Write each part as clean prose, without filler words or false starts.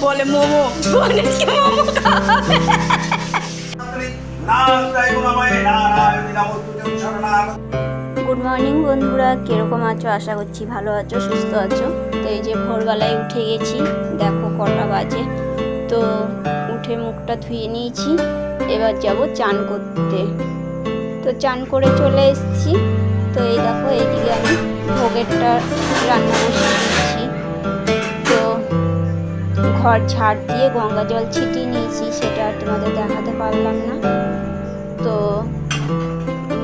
বলে মোমো, গণেশকে মোমো খাওয়াবে। Good morning বন্ধুরা, কিরকম আছো? আশা করছি ভালো আছো, সুস্থ আছো। তো এই যে ভোরবেলায় উঠে গেছি, দেখো কটা বাজে। তো উঠে মুখটা ধুয়ে নিয়েছি, এবার যাব চান করতে। তো চান করে চলে এসেছি। তো এই দেখো এইদিকে আমি ভোগেরটা রান্না বসিয়ে দিচ্ছি। তো ঘর ঝাড় দিয়ে গঙ্গা জল ছিটিয়ে নিয়েছি, সেটা আর তোমাদের দেখাতে পারলাম না। তো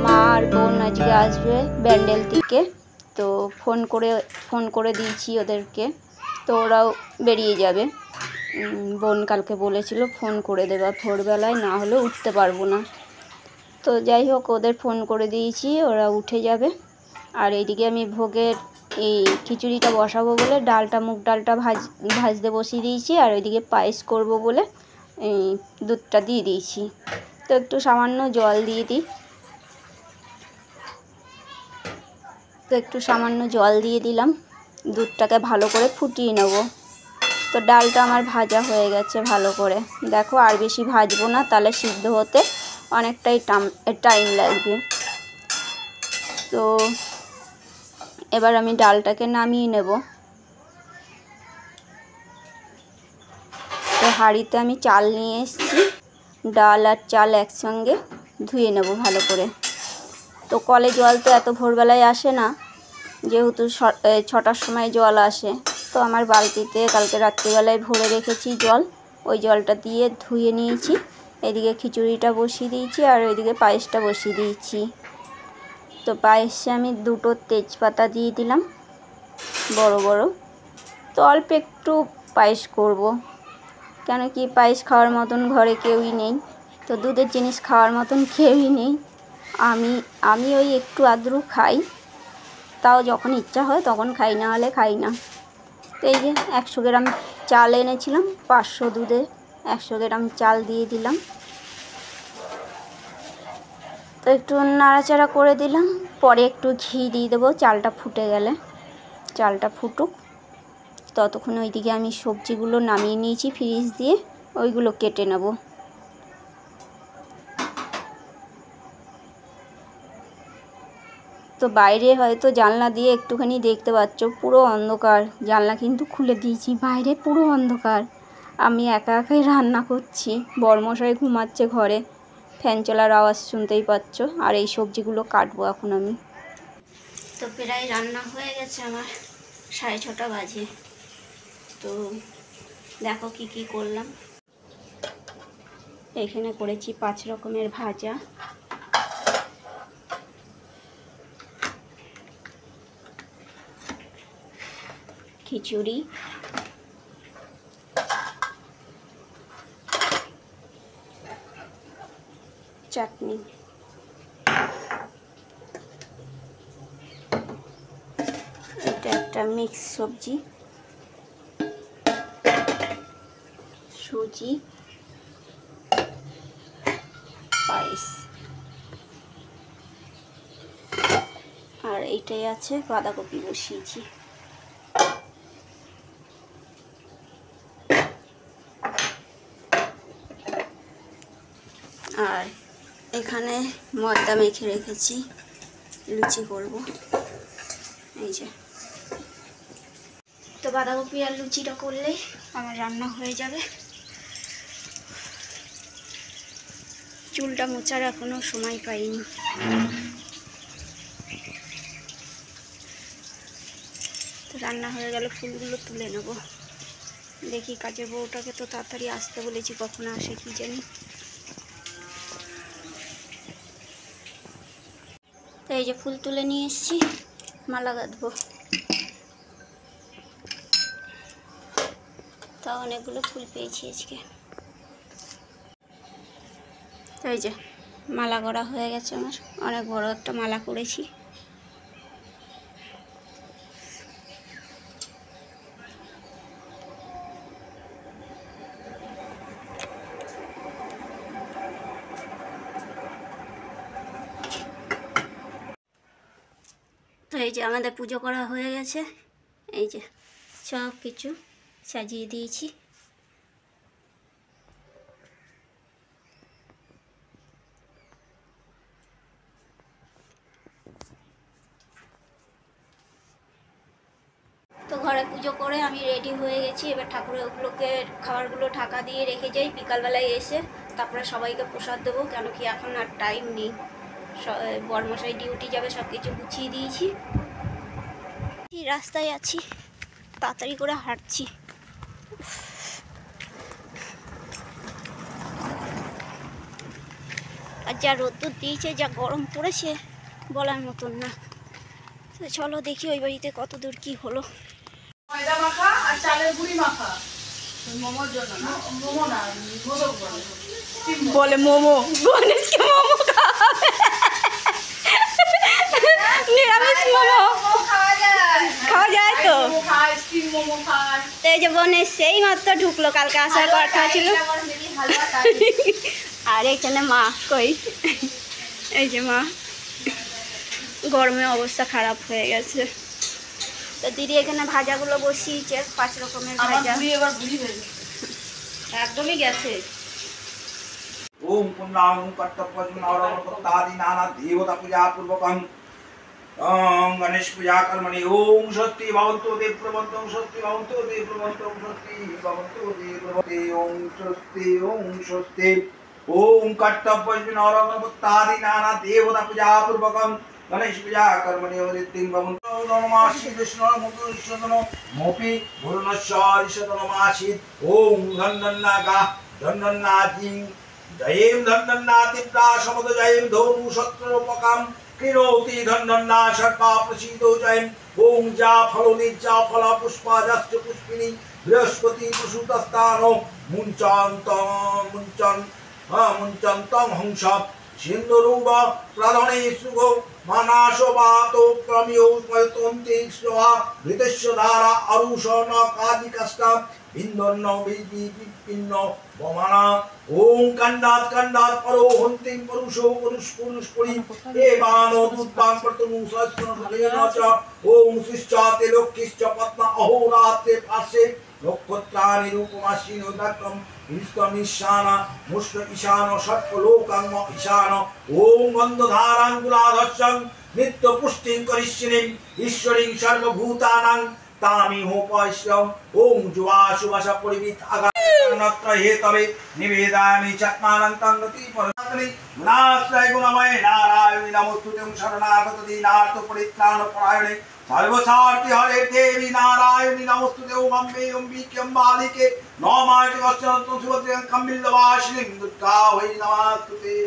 মা আর বোন আজকে আসবে ব্যান্ডেল থেকে, তো ফোন করে দিয়েছি ওদেরকে। তো ওরাও বেরিয়ে যাবে। বোন কালকে বলেছিল ফোন করে দেবা ভোরবেলায়, না হলে উঠতে পারবো না। তো যাই হোক, ওদের ফোন করে দিয়েছি, ওরা উঠে যাবে। আর এইদিকে আমি ভোগের এই খিচুড়িটা বসাবো বলে মুগ ডালটা ভাজতে বসিয়ে দিয়েছি। আর ওইদিকে পায়েস করব বলে এই দুধটা দিয়ে দিয়েছি। তো একটু সামান্য জল দিয়ে দিই। জল দিয়ে দিলাম, দুধটাকে ভালো করে ফুটিয়ে নেব। তো ডালটা আমার ভাজা হয়ে গেছে ভালো করে, দেখো। আর বেশি ভাজবো না, তাহলে সিদ্ধ হতে অনেকটাই টাইম লাগবে। তো এবার আমি ডালটাকে নামিয়ে নেব। তো হাঁড়িতে আমি চাল নিয়ে এসেছি, ডাল আর চাল একসঙ্গে ধুয়ে নেব ভালো করে। তো কলে জল তো এত ভোরবেলায় আসে না, যেহেতু 6টার সময় জল আসে। তো আমার বালতিতে কালকে রাত্রিবেলায় ভরে রেখেছি জল, ওই জলটা দিয়ে ধুয়ে নিয়েছি। এদিকে খিচুড়িটা বসিয়ে দিয়েছি, আর ওইদিকে পায়েসটা বসিয়ে দিয়েছি। তো পায়েসে আমি 2টো তেজপাতা দিয়ে দিলাম বড় বড়। তো অল্প একটু পায়েস করব, কেন কি পায়েস খাওয়ার মতন ঘরে কেউই নেই। তো দুধের জিনিস খাওয়ার মতন কেউই নেই। আমি ওই একটু আদ্রু খাই, তাও যখন ইচ্ছা হয় তখন খাই, না হলে খাই না। তো এই যে 100 গ্রাম চাল এনেছিলাম, 500 দুধে 100 গ্রাম চাল দিয়ে দিলাম। তো একটু নাড়াচাড়া করে দিলাম, পরে একটু ঘি দিয়ে দেবো চালটা ফুটে গেলে। চালটা ফুটুক ততক্ষণ ওইদিকে আমি সবজিগুলো নামিয়ে নিয়েছি ফ্রিজ দিয়ে, ওইগুলো কেটে নেব। তো বাইরে হয়তো জানলা দিয়ে একটুখানি দেখতে পাচ্ছ, পুরো অন্ধকার। জানলা কিন্তু খুলে দিয়েছি, বাইরে পুরো অন্ধকার। আমি একা একাই রান্না করছি, বরমশাই ঘুমাচ্ছে ঘরে, ফ্যান চলার আওয়াজ শুনতেই পাচ্ছ। আর এই সবজিগুলো কাটবো এখন আমি। তো প্রায় রান্না হয়ে গেছে আমার, 6:30 বাজে। তো দেখো কি কি করলাম। এখানে করেছি 5 রকমের ভাজা, খিচুড়ি, চাটনি, এটা একটা মিক্স সবজি, সুজি, পায়েস। আর এইটাই আছে বাঁধাকপি বসিয়েছি। আর এখানে ময়দা মেখে রেখেছি, লুচি করব। এই যে, তো বাঁধাকপি আর লুচিটা করলেই আমার রান্না হয়ে যাবে। চুলটা মোছার এখনো সময় পাইনি। তো রান্না হয়ে গেল, ফুলগুলো তুলে নেব। দেখি কাজের বউটাকে তো তাড়াতাড়ি আসতে বলেছি, কখন আসে কি জানি। তো এই যে ফুল তুলে নিয়ে এসেছি, মালা গাঁথবো। তা অনেকগুলো ফুল পেয়েছি আজকে। তো এই যে মালা করা হয়ে গেছে আমার, অনেক বড় একটা মালা করেছি। তো এই যে আমাদের পুজো করা হয়ে গেছে, এই যে সব কিছু সাজিয়ে দিয়েছি। ঘরে পুজো করে আমি রেডি হয়ে গেছি। এবার ঠাকুরের ওগুলোকে খাবারগুলো ঢাকা দিয়ে রেখে যাই, বিকালবেলায় এসে তারপরে সবাইকে প্রসাদ দেবো, কেন কি এখন আর টাইম নেই। বরমশাই ডিউটি যাবে, সব কিছু গুছিয়ে দিয়েছি। রাস্তায় আছি, তাড়াতাড়ি করে হাঁটছি। আর যা রোদ্দুর দিয়েছে, যা গরম পড়েছে বলার মতন না। তো চলো দেখি ওই বাড়িতে কত দূর কি হলো। ময়দা মাখা আর চালের গুঁড়ি মাখা মোমোর জন্য না, মোমো না, মোদক বলে মোমো। গণেশকে মোমো খাওয়াবে, নিরামিষ মোমো খাওয়া যায় তো। তো এই যে গণেশ সেই মাত্র ঢুকলো, কালকে আসার কথা ছিল। আর এখানে মা কই, এই যে মা, গরমে অবস্থা খারাপ হয়ে গেছে। তো দিদি এখানে ভাজাগুলো বসিয়েছে, 5 রকমের ভাজা। একদমই গেছে। ओम पुण्णां कर्तव्यनारायणपत्तादि नाना देवता पूजा पूर्वकं गणेश पूजा कर्मणि ओम स्वस्ति भवन्तु ते प्रवन्तु स्वस्ति भवन्तु ते प्रवन्तु स्वस्ति भवन्तु ते प्रवन्ते ओम स्वस्ति ओम कर्तव्यनारायणपत्तादि नाना देवता पूजा पूर्वकं गणेश पूजा कर्मणि वृत्तिं भवन्तु नमः विष्णु मुकुशनो मोपि भुवनेश्वरिशतनमासीत् ओम धन्नन्नागा धन्नन्नाजिं जयेम धन्नन्नातिप्रा समद जयेम धनु शत्रुपकाम कृणोति धन्नन्ना सर्पा प्रसीदो जयेम ओम जा फलोनि जा फला पुष्पाजश्च पुष्पिनी बृहस्पति प्रसूतस्तानो मुञ्चन्तं हंस सिन्धुरूप प्रधने सुगो मानाशवातो प्रमियो मयतोन्ते स्वा ऋतस्य धारा अरुषण कादिकष्टा बिन्दन्न विपिन्न वमना ओम कंडात कंडात परो हन्तिं परुषो पुरुषपुरुषपुरी एवानो दुत्तां प्रतनु सहस्रशतेन च ओम शिष्चाते लोकिश्च पत्ना अहोरात्रे पार्श्वे नक्षत्राणि रूपमासीनो दक्कं विष्णुमिशाना मुष्ट ईशानो षट्लोकां ईशानो ओम गन्धधाराङ्गुलाधस्सं नित्यपुष्टिं करिष्यिनीं ईश्वरीं सर्वभूतानां तामि होपश्यं ओम जुवाशुवश परिवित आगानत्र हेतवे निवेदामि चत्मानं तंगति परमात्मनि गुणाश्रय गुणमय नारायणि नमोस्तुते शरणागत दीनार्थ परित्राण परायणे सर्वसार्थि हरे देवी नारायणि नमोस्तुते ओम अम्बे अम्बिके अम्बालिके नमामि वस्तुतं सुभद्रं कम्बिल्लवासिनीं दुर्गा वै नमोस्तुते।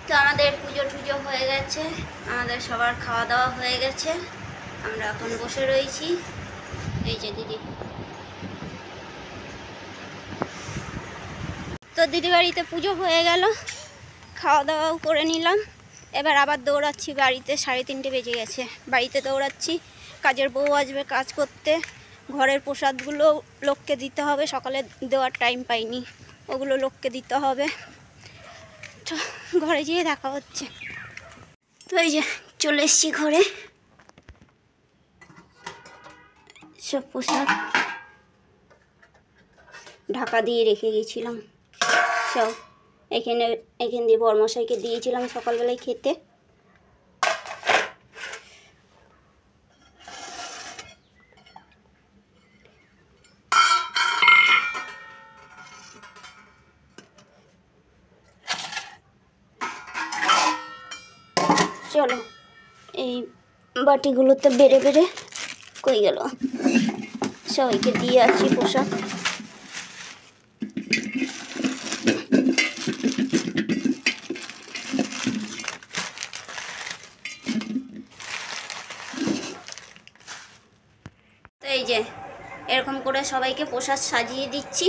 তো আমাদের পুজো টুজো হয়ে গেছে, আমাদের সবার খাওয়া দাওয়া হয়ে গেছে, আমরা এখন বসে রয়েছি। এই যে দিদি, তো দিদি বাড়িতে পুজো হয়ে গেল, খাওয়া দাওয়াও করে নিলাম। এবার আবার দৌড়াচ্ছি বাড়িতে, 3:30 বেজে গেছে, বাড়িতে দৌড়াচ্ছি। কাজের বউ আসবে কাজ করতে, ঘরের প্রসাদগুলো লোককে দিতে হবে, সকালে দেওয়ার টাইম পাইনি, ওগুলো লোককে দিতে হবে। ঘরে গিয়ে দেখা হচ্ছে। তো এই যে চলে এসছি ঘরে, সব প্রসাদ ঢাকা দিয়ে রেখে গেছিলাম সব, এখান দিয়ে বরমশাইকে দিয়েছিলাম সকালবেলায় খেতে। চলো এই বাটিগুলোতে বেড়ে বেড়ে কই গেল, সবাইকে দিয়ে আসি প্রসাদ। তো এই যে এরকম করে সবাইকে প্রসাদ সাজিয়ে দিচ্ছি।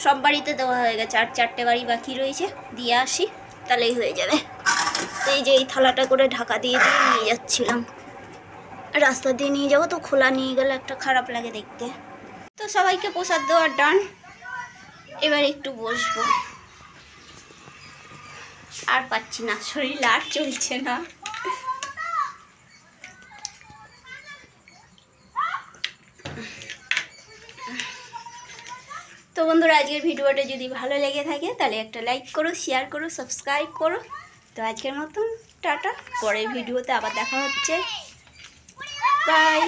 সব বাড়িতে দেওয়া হয়ে গেছে, আর 4টে বাড়ি বাকি রয়েছে, দিয়ে আসি তাহলেই হয়ে যাবে। তো এই যে এই থালাটা করে ঢাকা দিয়ে দিয়ে নিয়ে যাচ্ছিলাম, রাস্তা দিয়ে নিয়ে যাবো তো খোলা নিয়ে গেলে একটা খারাপ লাগে দেখতে। তো সবাইকে প্রসাদ দেওয়া ডান, এবার একটু বসবো, আর পাচ্ছি না, শরীর আর চলছে না। তো বন্ধুরা আজকের ভিডিওটা যদি ভালো লেগে থাকে তাহলে একটা লাইক করো, শেয়ার করো, সাবস্ক্রাইব করো। তো আজকের মতন টাটা, পরের ভিডিওতে আবার দেখা হচ্ছে, বাই।